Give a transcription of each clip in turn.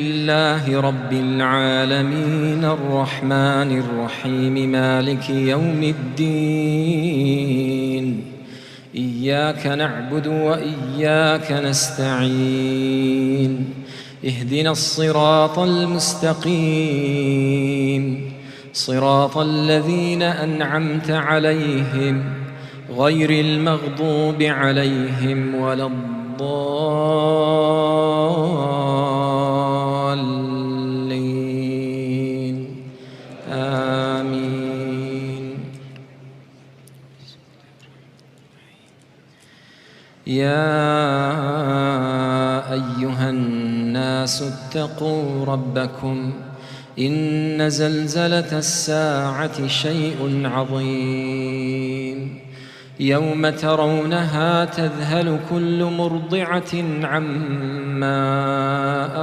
لله رب العالمين الرحمن الرحيم مالك يوم الدين إياك نعبد وإياك نستعين اهدنا الصراط المستقيم صراط الذين أنعمت عليهم غير المغضوب عليهم ولا الضالين آمين. يا أيها الناس اتقوا ربكم إن زلزلة الساعة شيء عظيم يوم ترونها تذهل كل مرضعة عما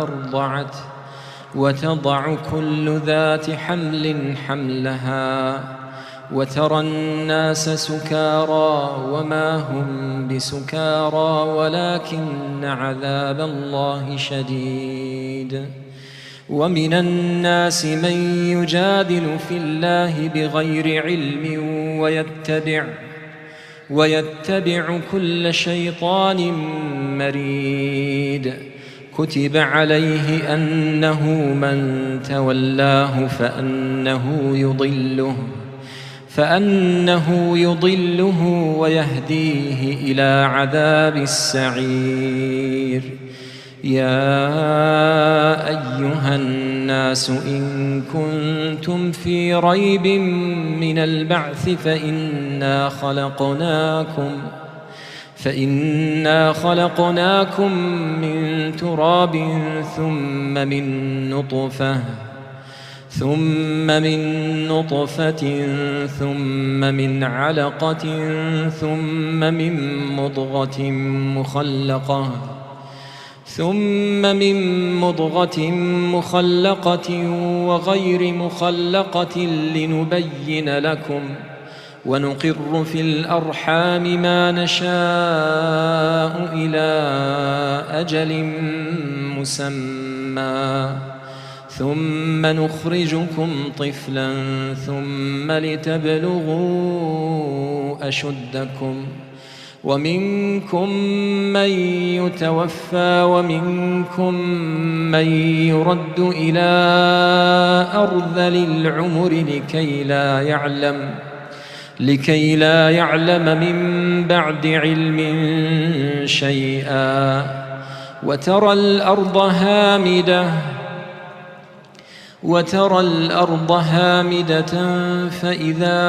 أرضعت وتضع كل ذات حمل حملها وترى الناس سكارى وما هم بسكارى ولكن عذاب الله شديد. ومن الناس من يجادل في الله بغير علم ويتبع كل شيطان مريد كتب عليه أنه من تولاه فأنه يضله ويهديه إلى عذاب السعير. يا أيها الناس إن كنتم في ريب من البعث فإنا خلقناكم من تراب ثم من نطفة ثم من علقة ثم من مضغة مخلقة وغير مخلقة لنبين لكم ونقر في الأرحام ما نشاء إلى أجل مسمى ثم نخرجكم طفلا ثم لتبلغوا أشدكم ومنكم من يتوفى ومنكم من يرد إلى أرذل العمر لكي لا يعلم من بعد علم شيئا. وترى الأرض هامدة فإذا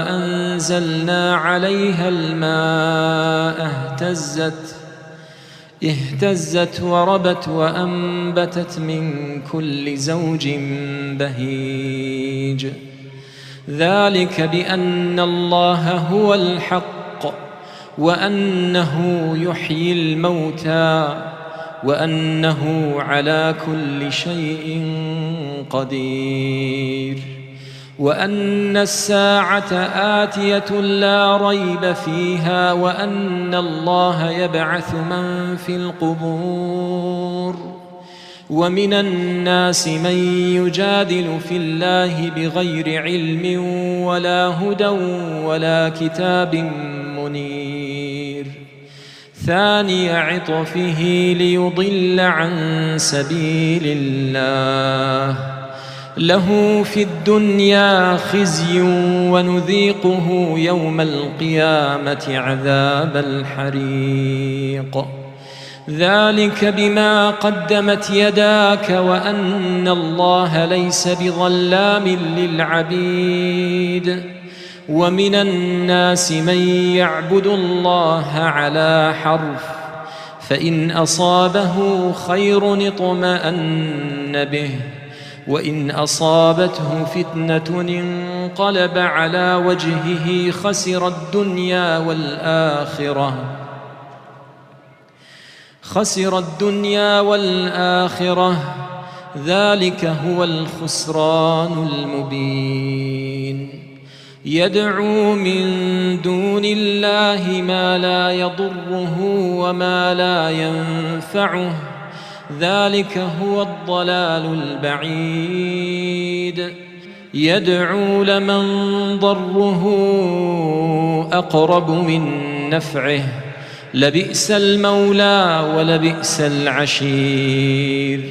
أنزلنا عليها الماء اهتزت وربت وأنبتت من كل زوج بهيج. ذلك بأن الله هو الحق وأنه يحيي الموتى وأنه على كل شيء قدير وأن الساعة آتية لا ريب فيها وأن الله يبعث من في القبور. ومن الناس من يجادل في الله بغير علم ولا هدى ولا كتاب منير ثاني عطفه ليضل عن سبيل الله له في الدنيا خزي ونذيقه يوم القيامة عذاب الحريق. ذلك بما قدمت يداك وأن الله ليس بظلام للعبيد. ومن الناس من يعبد الله على حرف فإن أصابه خير اطمأن به وإن أصابته فتنة انقلب على وجهه خسر الدنيا والآخرة ذلك هو الخسران المبين. يدعو من دون الله ما لا يضره وما لا ينفعه ذلك هو الضلال البعيد. يدعو لمن ضره أقرب من نفعه، لبئس المولى ولبئس العشير.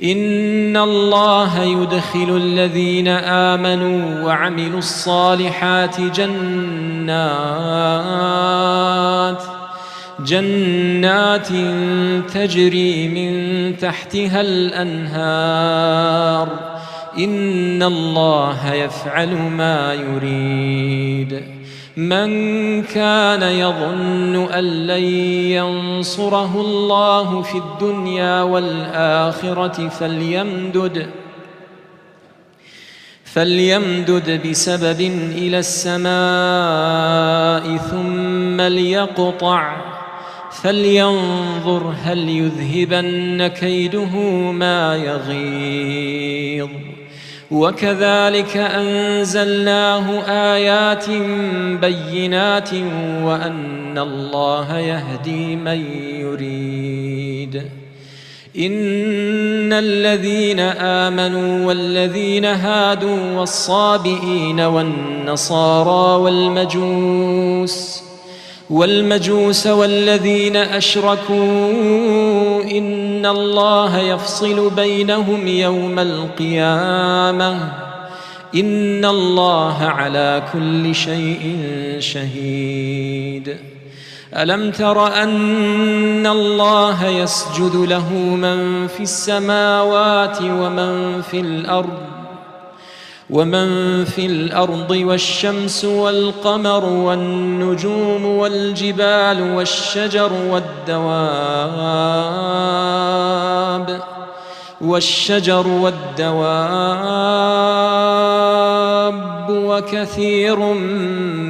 إن الله يدخل الذين آمنوا وعملوا الصالحات جنات تجري من تحتها الأنهار. إن الله يفعل ما يريد. من كان يظن أن لن ينصره الله في الدنيا والآخرة فليمدد بسبب إلى السماء ثم ليقطع، فلينظر هل يذهبن كيده ما يغيظ. وكذلك أنزلناه آيات بينات وأن الله يهدي من يريد. إن الذين آمنوا والذين هادوا والصابئين والنصارى والمجوس والذين أشركوا إن الله يفصل بينهم يوم القيامة. إن الله على كل شيء شهيد. ألم تر أن الله يسجد له من في السماوات ومن في الأرض والشمس والقمر والنجوم والجبال والشجر والدواب وكثير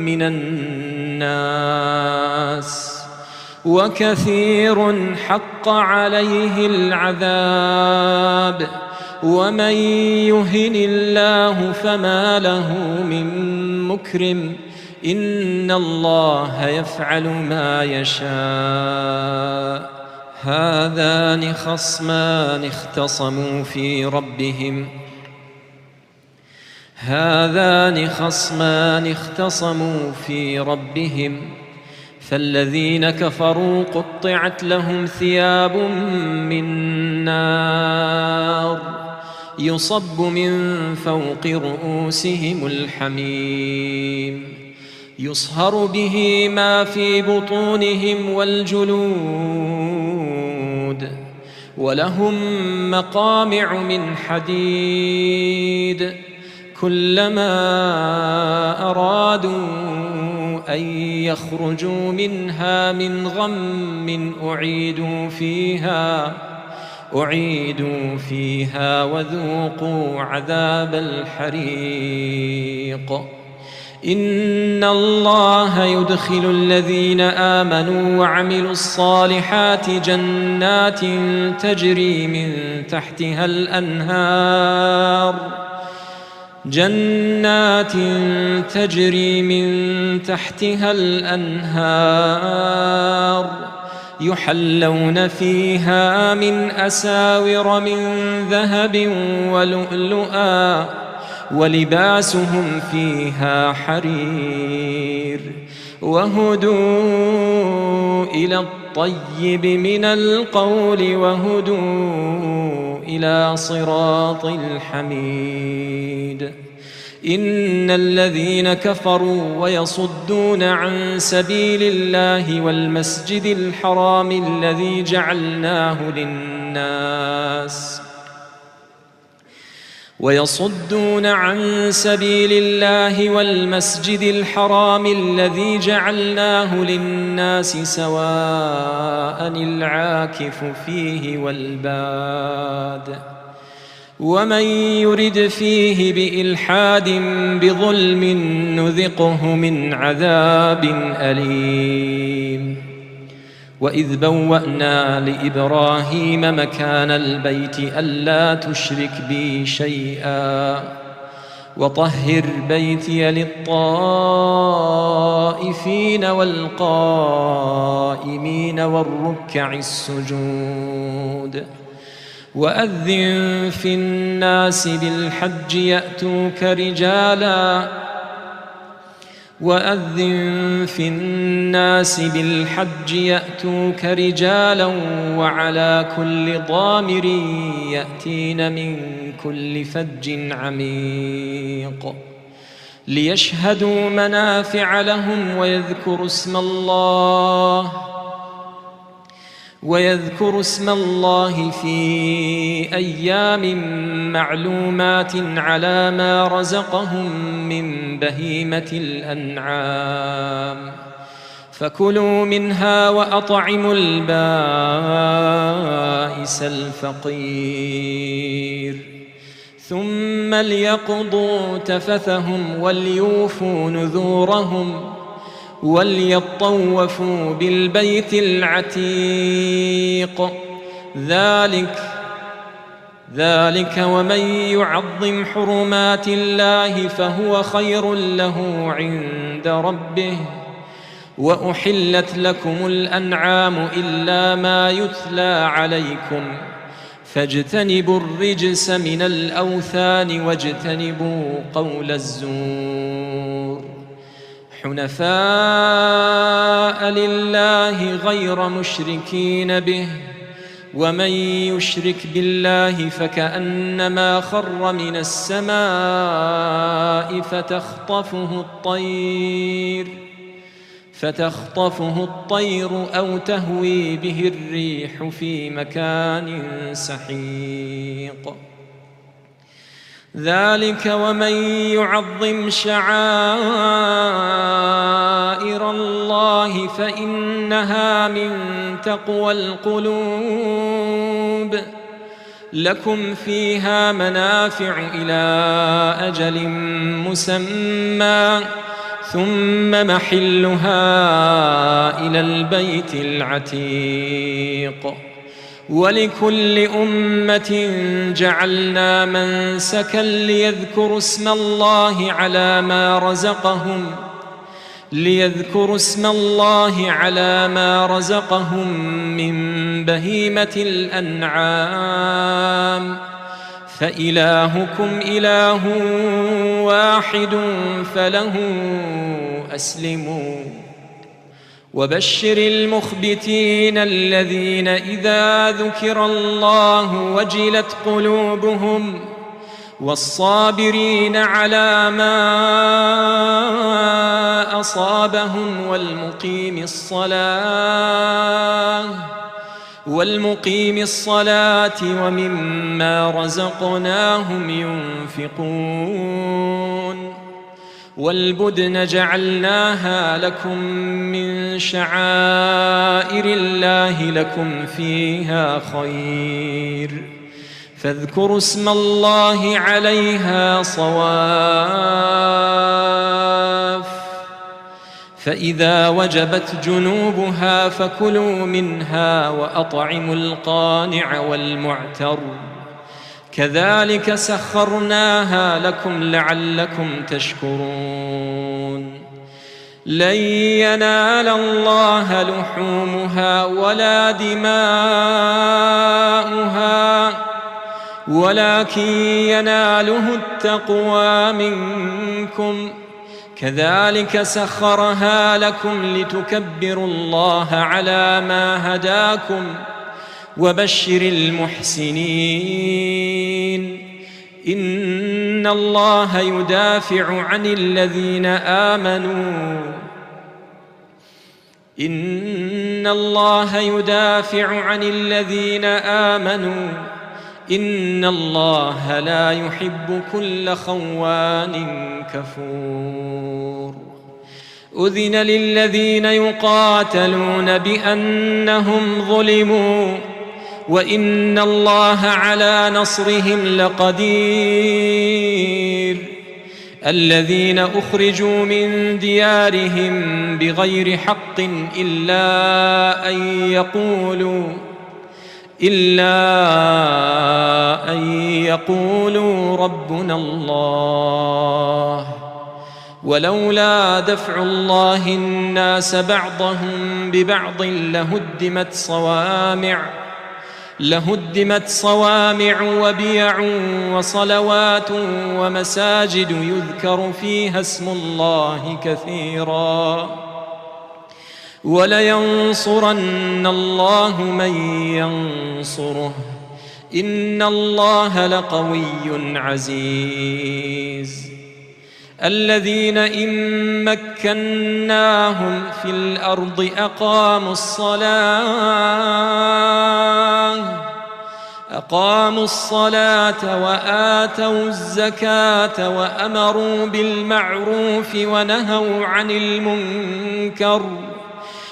من الناس وكثير حق عليه العذاب. ومن يهن الله فما له من مكرم. إن الله يفعل ما يشاء. هذان خصمان اختصموا في ربهم فالذين كفروا قطعت لهم ثياب من نار يصب من فوق رؤوسهم الحميم يصهر به ما في بطونهم والجلود ولهم مقامع من حديد كلما أرادوا أن يخرجوا منها من غم أعيدوا فيها وذوقوا عذاب الحريق. إن الله يدخل الذين آمنوا وعملوا الصالحات جنات تجري من تحتها الأنهار يحلون فيها من أساور من ذهب ولؤلؤا ولباسهم فيها حرير وهدوا إلى الطيب من القول وهدوا إلى صراط الحميد. إن الذين كفروا ويصدون عن سبيل الله والمسجد الحرام الذي جعلناه للناس سواء العاكف فيه والباد ومن يرد فيه بإلحاد بظلم نذقه من عذاب أليم. وإذ بوأنا لإبراهيم مكان البيت ألا تشرك بي شيئا وطهر بيتي للطائفين والقائمين والركع السجود. وأذن في الناس بالحج يأتوك رجالا وعلى كل ضامر يأتين من كل فج عميق ليشهدوا منافع لهم ويذكروا اسم الله في أيام معلومات على ما رزقهم من بهيمة الأنعام فكلوا منها وأطعموا البائس الفقير ثم ليقضوا تفثهم وليوفوا نذورهم وليطوفوا بالبيت العتيق ذلك ومن يعظم حرمات الله فهو خير له عند ربه وأحلت لكم الأنعام إلا ما يتلى عليكم فاجتنبوا الرجس من الأوثان واجتنبوا قول الزور حنفاء لله غير مشركين به ومن يشرك بالله فكأنما خر من السماء فتخطفه الطير أو تهوي به الريح في مكان سحيق ذلك ومن يعظم شعائر الله فإنها من تقوى القلوب لكم فيها منافع إلى أجل مسمى ثم محلها إلى البيت العتيق ولكل أمة جعلنا منسكا ليذكروا اسم الله على ما رزقهم من بهيمة الأنعام فإلهكم إله واحد فله أسلموا وبشر المخبتين الذين إذا ذكر الله وجلت قلوبهم والصابرين على ما أصابهم والمقيم الصلاة ومما رزقناهم ينفقون والبدن جعلناها لكم من شعائر الله لكم فيها خير فاذكروا اسم الله عليها صواف فإذا وجبت جنوبها فكلوا منها وأطعموا القانع والمعتر كذلك سخرناها لكم لعلكم تشكرون لن ينال الله لحومها ولا دماؤها ولكن يناله التقوى منكم كذلك سخرها لكم لتكبروا الله على ما هداكم وبشر المحسنين إن الله يدافع عن الذين آمنوا إن الله لا يحب كل خوان كفور أذن للذين يقاتلون بأنهم ظلموا وإن الله على نصرهم لقدير الذين أخرجوا من ديارهم بغير حق إلا أن يقولوا ربنا الله ولولا دفع الله لهدمت صوامع وبيع وصلوات ومساجد يذكر فيها اسم الله كثيرا ولينصرن الله من ينصره إن الله لقوي عزيز الذين إن مكناهم في الأرض أقاموا الصلاة وآتوا الزكاة وأمروا بالمعروف ونهوا عن المنكر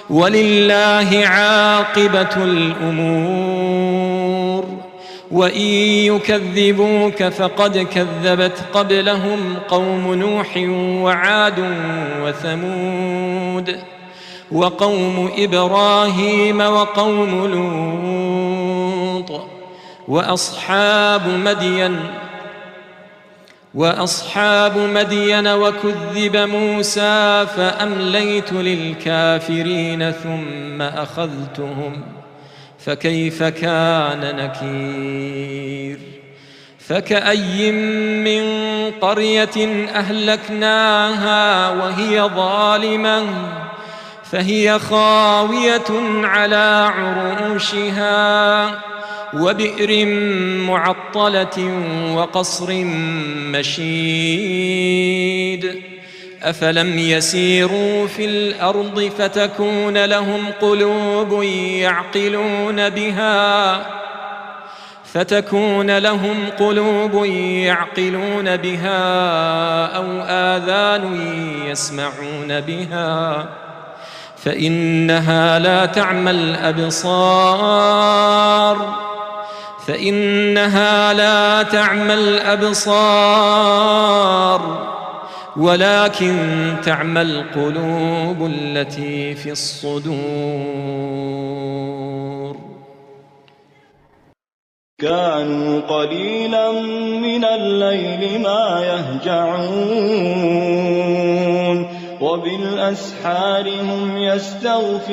ولله عاقبة الأمور وإن يكذبوك فقد كذبت قبلهم قوم نوح وعاد وثمود وقوم إبراهيم وقوم لوط وأصحاب مدين وكذب موسى فأمليت للكافرين ثم أخذتهم فكيف كان نكير فكأي من قرية أهلكناها وهي ظالمة فهي خاوية على عروشها وبئر معطلة وقصر مشيد أفلم يسيروا في الأرض فتكون لهم قلوب يعقلون بها أو آذان يسمعون بها فإنها لا تعمى الأبصار ولكن تعمى القلوب التي في الصدور كانوا قليلا من الليل ما يهجعون وبالأسحار هم يستغفرون